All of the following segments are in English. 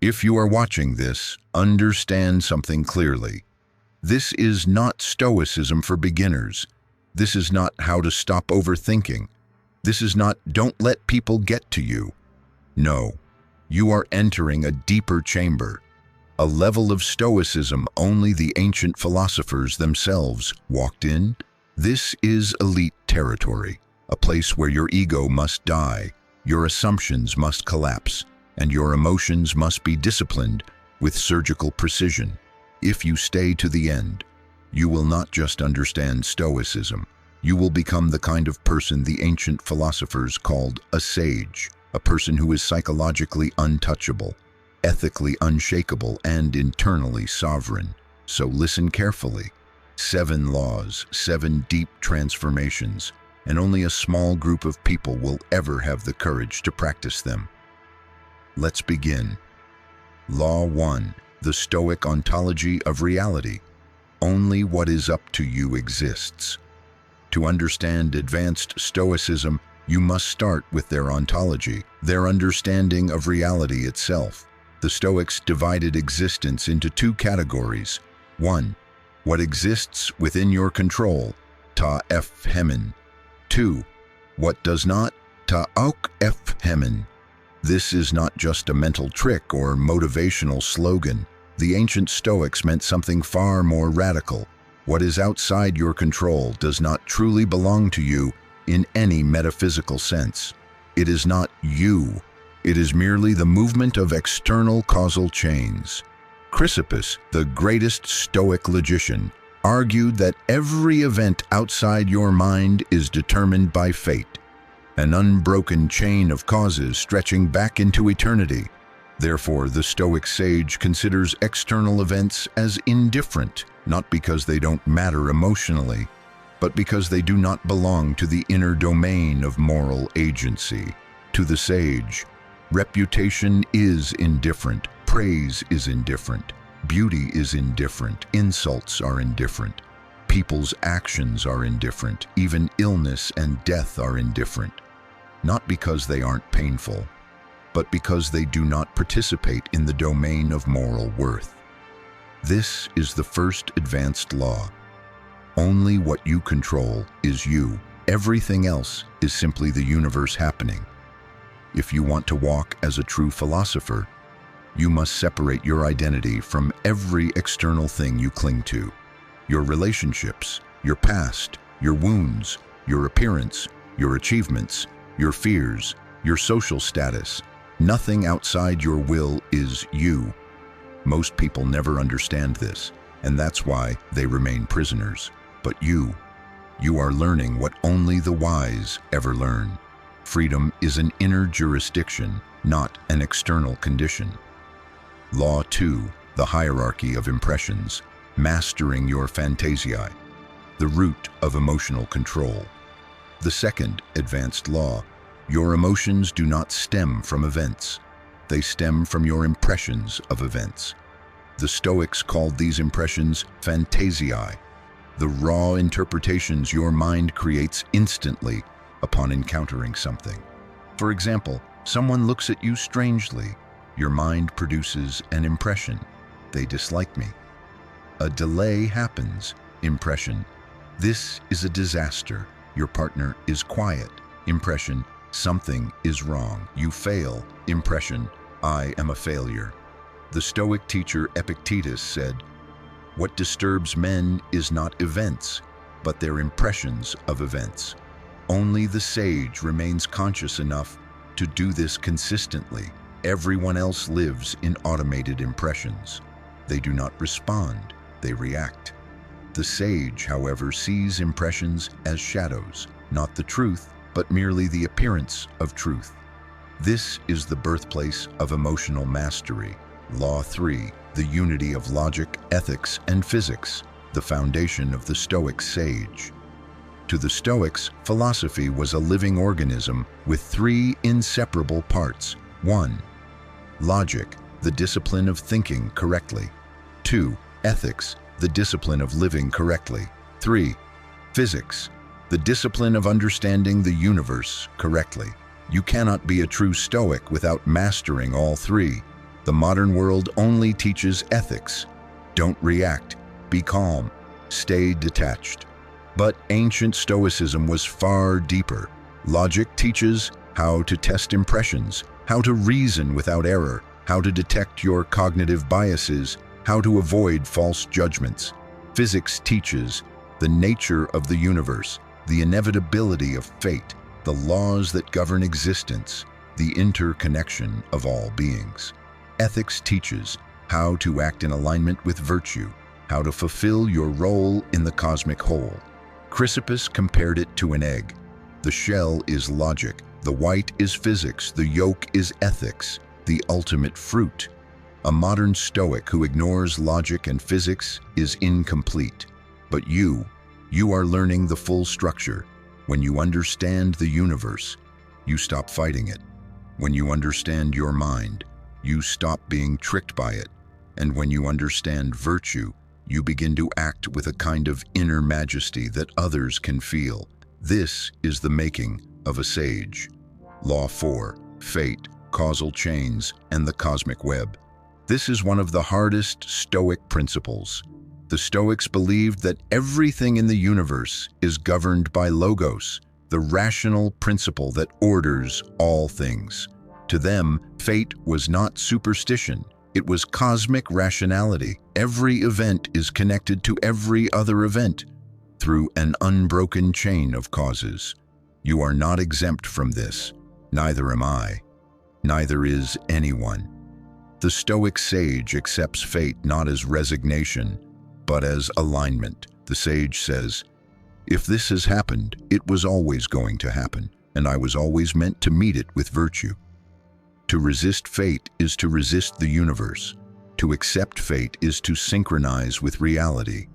If you are watching this, understand something clearly. This is not Stoicism for beginners. This is not how to stop overthinking. This is not don't let people get to you. No, you are entering a deeper chamber, a level of Stoicism only the ancient philosophers themselves walked in. This is elite territory, a place where your ego must die, your assumptions must collapse, and your emotions must be disciplined with surgical precision. If you stay to the end, you will not just understand Stoicism, you will become the kind of person the ancient philosophers called a sage, a person who is psychologically untouchable, ethically unshakable, and internally sovereign. So listen carefully. 7 laws, 7 deep transformations, and only a small group of people will ever have the courage to practice them. Let's begin. Law 1. The Stoic Ontology of reality. Only what is up to you exists. To understand advanced Stoicism, you must start with their ontology, their understanding of reality itself. The Stoics divided existence into 2 categories. 1. What exists within your control, ta f hemen. 2. What does not, ta auk f hemen. This is not just a mental trick or motivational slogan. The ancient Stoics meant something far more radical. What is outside your control does not truly belong to you in any metaphysical sense. It is not you. It is merely the movement of external causal chains. Chrysippus, the greatest Stoic logician, argued that every event outside your mind is determined by fate, an unbroken chain of causes stretching back into eternity. Therefore, the Stoic sage considers external events as indifferent, not because they don't matter emotionally, but because they do not belong to the inner domain of moral agency. To the sage, reputation is indifferent, praise is indifferent, beauty is indifferent, insults are indifferent, people's actions are indifferent, even illness and death are indifferent. Not because they aren't painful, but because they do not participate in the domain of moral worth. This is the first advanced law. Only what you control is you. Everything else is simply the universe happening. If you want to walk as a true philosopher, you must separate your identity from every external thing you cling to. Your relationships, your past, your wounds, your appearance, your achievements, your fears, your social status. Nothing outside your will is you. Most people never understand this, and that's why they remain prisoners. But you are learning what only the wise ever learn. Freedom is an inner jurisdiction, not an external condition. Law 2, the hierarchy of impressions, mastering your phantasiai, the root of emotional control. The second advanced law, your emotions do not stem from events. They stem from your impressions of events. The Stoics called these impressions phantasiai, the raw interpretations your mind creates instantly upon encountering something. For example, someone looks at you strangely. Your mind produces an impression. They dislike me. A delay happens. Impression. This is a disaster. Your partner is quiet. Impression. Something is wrong. You fail. Impression. I am a failure. The Stoic teacher Epictetus said, "What disturbs men is not events, but their impressions of events." Only the sage remains conscious enough to do this consistently. Everyone else lives in automated impressions. They do not respond, they react. The sage, however, sees impressions as shadows, not the truth, but merely the appearance of truth. This is the birthplace of emotional mastery. Law 3, the unity of logic, ethics, and physics, the foundation of the Stoic sage. To the Stoics, philosophy was a living organism with 3 inseparable parts. 1. Logic, the discipline of thinking correctly. 2. Ethics, the discipline of living correctly. 3. Physics, the discipline of understanding the universe correctly. You cannot be a true Stoic without mastering all 3. The modern world only teaches ethics. Don't react, be calm, stay detached. But ancient Stoicism was far deeper. Logic teaches how to test impressions, how to reason without error, how to detect your cognitive biases, how to avoid false judgments. Physics teaches the nature of the universe, the inevitability of fate, the laws that govern existence, the interconnection of all beings. Ethics teaches how to act in alignment with virtue, how to fulfill your role in the cosmic whole. Chrysippus compared it to an egg. The shell is logic, the white is physics, the yolk is ethics, the ultimate fruit. A modern Stoic who ignores logic and physics is incomplete. But you are learning the full structure. When you understand the universe, you stop fighting it. When you understand your mind, you stop being tricked by it. And when you understand virtue, you begin to act with a kind of inner majesty that others can feel. This is the making of a sage. Law 4, fate, causal chains, and the cosmic web. This is one of the hardest Stoic principles. The Stoics believed that everything in the universe is governed by logos, the rational principle that orders all things. To them, fate was not superstition. It was cosmic rationality. Every event is connected to every other event through an unbroken chain of causes. You are not exempt from this. Neither am I. Neither is anyone. The Stoic Sage accepts fate not as resignation, but as alignment. The sage says, if this has happened, it was always going to happen, and I was always meant to meet it with virtue. To resist fate is to resist the universe. To accept fate is to synchronize with reality.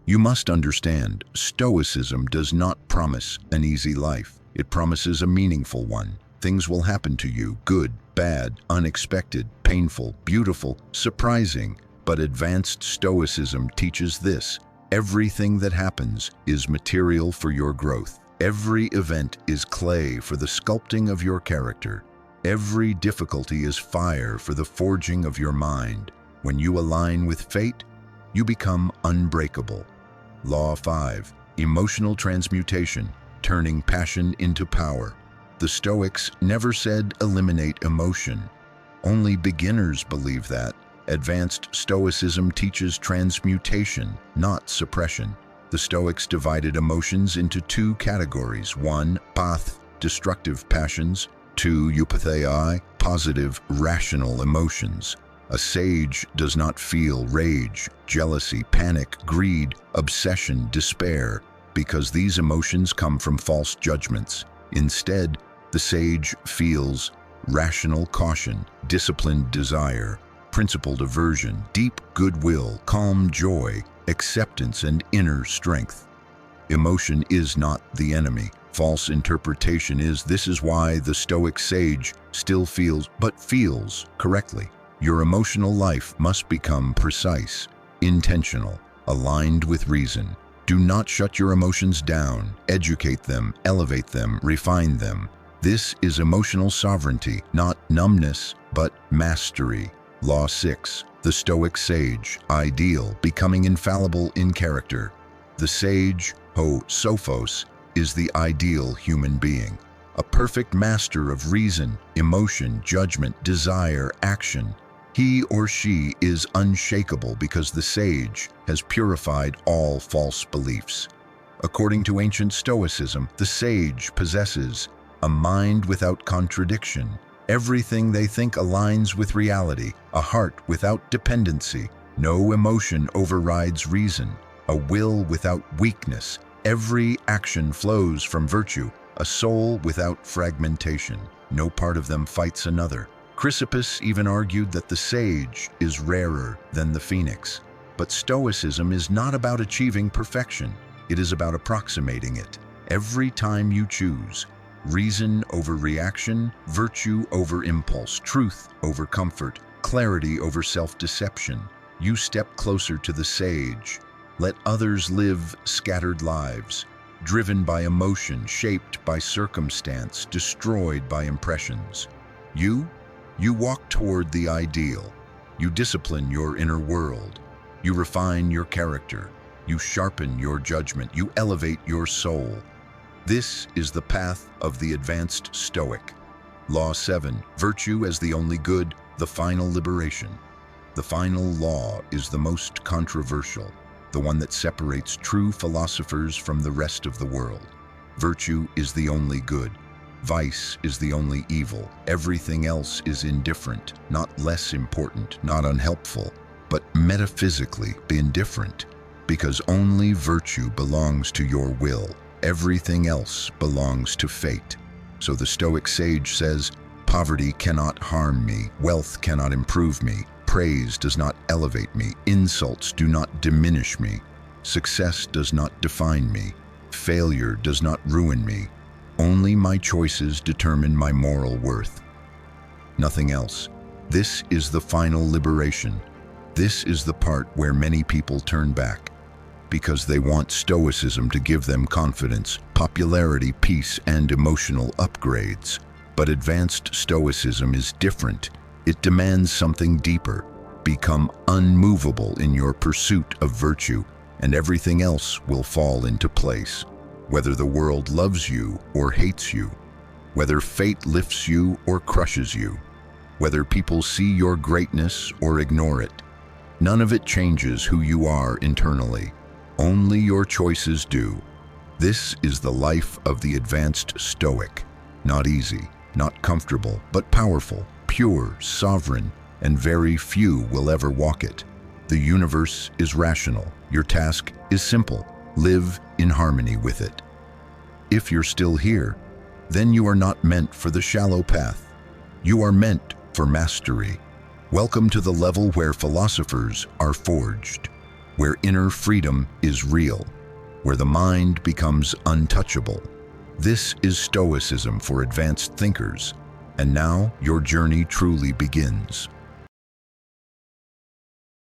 You must understand, Stoicism does not promise an easy life. It promises a meaningful one. Things will happen to you, good, bad, unexpected, painful, beautiful, surprising. But advanced Stoicism teaches this: everything that happens is material for your growth. Every event is clay for the sculpting of your character. Every difficulty is fire for the forging of your mind. When you align with fate, you become unbreakable. Law 5, emotional transmutation, turning passion into power. The Stoics never said eliminate emotion. Only beginners believe that. Advanced Stoicism teaches transmutation, not suppression. The Stoics divided emotions into two categories: 1, path, destructive passions; 2, phantasiai, positive, rational emotions. A sage does not feel rage, jealousy, panic, greed, obsession, despair, because these emotions come from false judgments. Instead, the sage feels rational caution, disciplined desire, principled aversion, deep goodwill, calm joy, acceptance, and inner strength. Emotion is not the enemy. False interpretation is. This is why the Stoic sage still feels, but feels correctly. Your emotional life must become precise, intentional, aligned with reason. Do not shut your emotions down. Educate them, elevate them, refine them. This is emotional sovereignty, not numbness, but mastery. Law 6, the Stoic Sage, ideal, becoming infallible in character. The sage, sophos, is the ideal human being, a perfect master of reason, emotion, judgment, desire, action. He or she is unshakable because the sage has purified all false beliefs. According to ancient Stoicism, the sage possesses a mind without contradiction. Everything they think aligns with reality, a heart without dependency. No emotion overrides reason, a will without weakness. Every action flows from virtue, a soul without fragmentation. No part of them fights another. Chrysippus even argued that the sage is rarer than the phoenix. But Stoicism is not about achieving perfection. It is about approximating it. Every time you choose reason over reaction, virtue over impulse, truth over comfort, clarity over self-deception, you step closer to the sage. Let others live scattered lives, driven by emotion, shaped by circumstance, destroyed by impressions. You You walk toward the ideal. You discipline your inner world. You refine your character. You sharpen your judgment. You elevate your soul. This is the path of the advanced Stoic. Law 7, virtue as the only good, the final liberation. The final law is the most controversial, the one that separates true philosophers from the rest of the world. Virtue is the only good. Vice is the only evil. Everything else is indifferent, not less important, not unhelpful, but metaphysically indifferent, because only virtue belongs to your will. Everything else belongs to fate. So the Stoic Sage says, poverty cannot harm me, wealth cannot improve me, praise does not elevate me, insults do not diminish me, success does not define me, failure does not ruin me. Only my choices determine my moral worth. Nothing else. This is the final liberation. This is the part where many people turn back, because they want Stoicism to give them confidence, popularity, peace, and emotional upgrades. But advanced Stoicism is different. It demands something deeper. Become unmovable in your pursuit of virtue, and everything else will fall into place. Whether the world loves you or hates you, whether fate lifts you or crushes you, whether people see your greatness or ignore it, none of it changes who you are internally. Only your choices do. This is the life of the advanced Stoic. Not easy, not comfortable, but powerful, pure, sovereign, and very few will ever walk it. The universe is rational. Your task is simple. Live in harmony with it. If you're still here, then you are not meant for the shallow path. You are meant for mastery. Welcome to the level where philosophers are forged, where inner freedom is real, where the mind becomes untouchable. This is Stoicism for advanced thinkers, and now your journey truly begins.